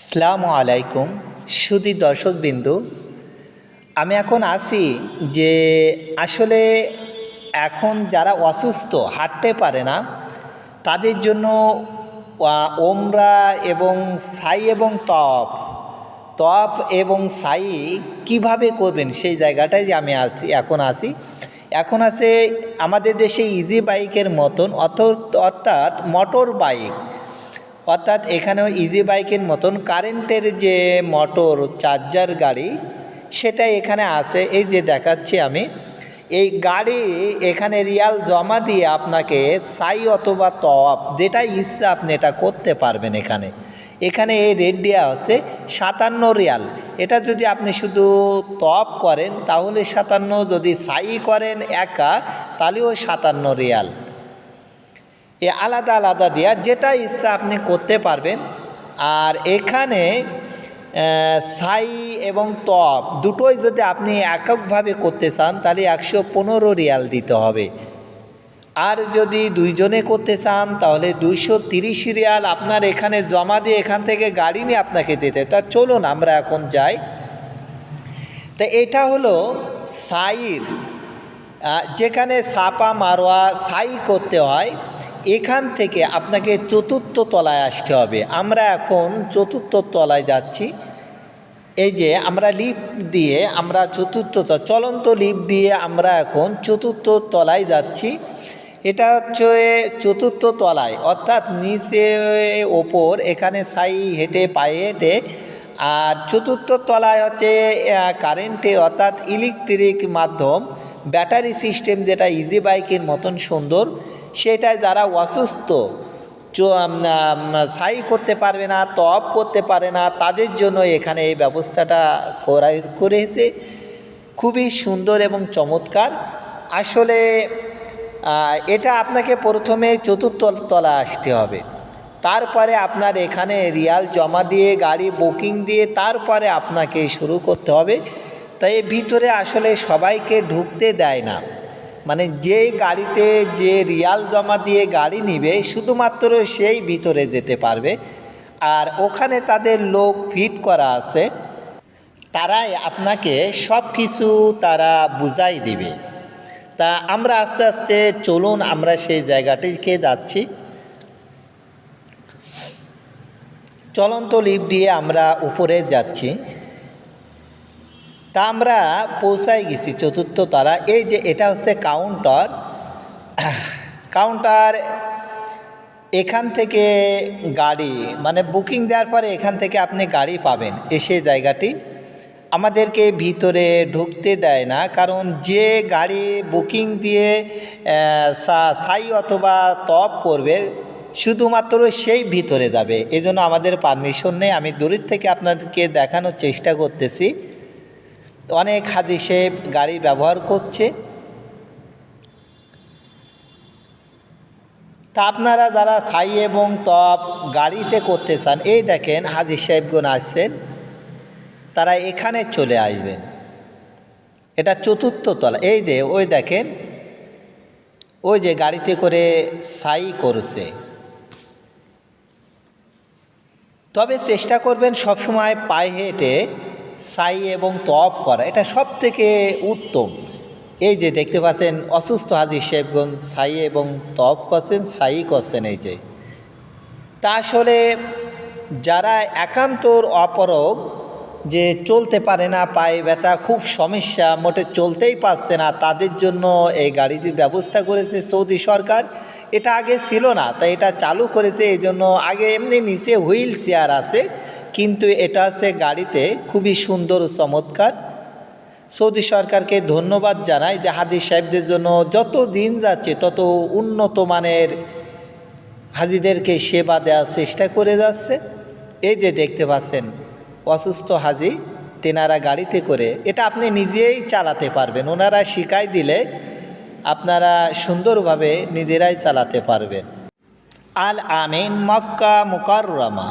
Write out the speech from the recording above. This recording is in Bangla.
আসসালামু আলাইকুম সুধী দর্শকবিন্দু, আমি এখন আছি যে আসলে এখন যারা অসুস্থ হাঁটতে পারে না তাদের জন্য ওমরা এবং সাই এবং তপ তপ এবং সাই কিভাবে করবেন সেই জায়গাটায় যে আমি এখন আছে আমাদের দেশে ইজি বাইকের মতন অর্থাৎ মোটর বাইক, অর্থাৎ এখানেও ইজি বাইকের মতন কারেন্টের যে মোটর চার্জার গাড়ি সেটা এখানে আছে। এই যে দেখাচ্ছি আমি এই গাড়ি, এখানে রিয়াল জমা দিয়ে আপনাকে সাই অথবা তপ যেটা ইচ্ছা আপনি এটা করতে পারবেন। এখানে এই রেট দেওয়া হচ্ছে 57 রিয়াল। এটা যদি আপনি শুধু তপ করেন তাহলে 57, যদি সাই করেন একা তাহলেও 57 রিয়াল। এ আলাদা আলাদা দেওয়া, যেটা ইচ্ছা আপনি করতে পারবেন। আর এখানে সাই এবং তপ দুটোই যদি আপনি এককভাবে করতে চান তাহলে 115 রিয়াল দিতে হবে। আর যদি দুইজনে করতে চান তাহলে 230 রিয়াল আপনার এখানে জমা দিয়ে এখান থেকে গাড়ি নিয়ে আপনাকে যেতে। তা চলুন আমরা এখন যাই। তা এটা হলো সাইর, যেখানে সাপা মারোয়া সাই করতে হয়। এখান থেকে আপনাকে 4র্থ তলায় আসতে হবে। আমরা এখন 4র্থ তলায় যাচ্ছি। এই যে আমরা লিফট দিয়ে আমরা 4র্থ চলন্ত লিফট দিয়ে আমরা এখন 4র্থ তলায় যাচ্ছি। এটা হচ্ছে 4র্থ তলায়, অর্থাৎ নিচে ওপর এখানে সাই হেঁটে পায়ে হেঁটে। আর 4র্থ তলায় হচ্ছে কারেন্টের অর্থাৎ ইলেকট্রিক মাধ্যম ব্যাটারি সিস্টেম, যেটা ইজি বাইকের মতন সুন্দর। সেটাই যারা অসুস্থ সাই করতে পারবে না, তপ করতে পারে না, তাদের জন্য এখানে এই ব্যবস্থাটা করেছে। খুবই সুন্দর এবং চমৎকার। আসলে এটা আপনাকে প্রথমে 4র্থ তলা আসতে হবে, তারপরে আপনার এখানে রিয়াল জমা দিয়ে গাড়ি বুকিং দিয়ে তারপরে আপনাকে শুরু করতে হবে। তাই ভিতরে আসলে সবাইকে ঢুকতে দেয় না, মানে যে গাড়িতে যে রিয়াল জমা দিয়ে গাড়ি নিবে শুধুমাত্র সেই ভিতরে যেতে পারবে। আর ওখানে তাদের লোক ফিট করা আছে, তারাই আপনাকে সব কিছু তারা বুঝাই দিবে। তা আমরা আস্তে আস্তে চলুন আমরা সেই জায়গাটিকে যাচ্ছি। চলন্ত লিফট দিয়ে আমরা উপরে যাচ্ছি। তা আমরা পৌঁছাই গেছি 4র্থ তলা। এই যে এটা হচ্ছে কাউন্টার। এখান থেকে গাড়ি মানে বুকিং দেওয়ার পরে এখান থেকে আপনি গাড়ি পাবেন। এসে জায়গাটি আমাদেরকে ভিতরে ঢুকতে দেয় না, কারণ যে গাড়ি বুকিং দিয়ে সাই অথবা তপ করবে শুধুমাত্র সেই ভিতরে যাবে। এজন্য আমাদের পারমিশন নেই। আমি দূরের থেকে আপনাদেরকে দেখানোর চেষ্টা করতেছি। অনেক হাজি সাহেব গাড়ি ব্যবহার করছে। তা আপনারা যারা সাই এবং তপ গাড়িতে করতে চান, এই দেখেন হাজি সাহেবগণ আসছেন, তারা এখানে চলে আসবেন। এটা 4র্থ তলা। এই যে ওই দেখেন, ওই যে গাড়িতে করে সাই করছে। তবে চেষ্টা করবেন সবসময় পায়ে হেঁটে সাই এবং তপ করা, এটা সব থেকে উত্তম। এই যে দেখতে পাচ্ছেন অসুস্থ হাজি সাহেবগঞ্জ সাই এবং তপ করছেন, সাই করছেন। এই যে তা আসলে যারা একান্তর অপরগ, যে চলতে পারে না, পায়ে ব্যথা খুব সমস্যা, মোটে চলতেই পারছে না, তাদের জন্য এই গাড়িটির ব্যবস্থা করেছে সৌদি সরকার। এটা আগে ছিল না, তাই এটা চালু করেছে। এই জন্য আগে এমনি নিচে হুইল চেয়ার আছে, কিন্তু এটা আছে গাড়িতে খুবই সুন্দর চমৎকার। সৌদি সরকারকে ধন্যবাদ জানাই যে হাজি সাহেবদের জন্য যত দিন যাচ্ছে তত উন্নত মানের হাজিদেরকে সেবা দেওয়ার চেষ্টা করে যাচ্ছে। এই যে দেখতে পাচ্ছেন অসুস্থ হাজি, তেনারা গাড়িতে করে, এটা আপনি নিজেই চালাতে পারবেন। ওনারা শিখাই দিলে আপনারা সুন্দরভাবে নিজেরাই চালাতে পারবেন। আল আমিন, মক্কা মুকাররমা।